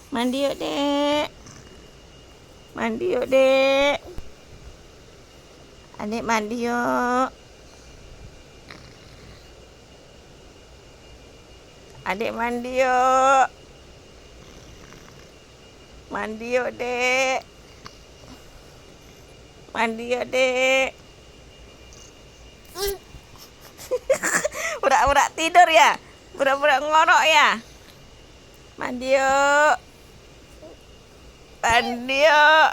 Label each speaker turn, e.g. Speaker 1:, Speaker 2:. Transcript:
Speaker 1: Mandi yuk, Dek. Mandi yuk, Dek. Adik mandi yuk. Adik mandi yuk. Mandi yuk, Dek. Mandi yuk, Dek. Pura-pura tidur ya? Pura-pura ngorok ya? Mandi yuk. Mandi yuk.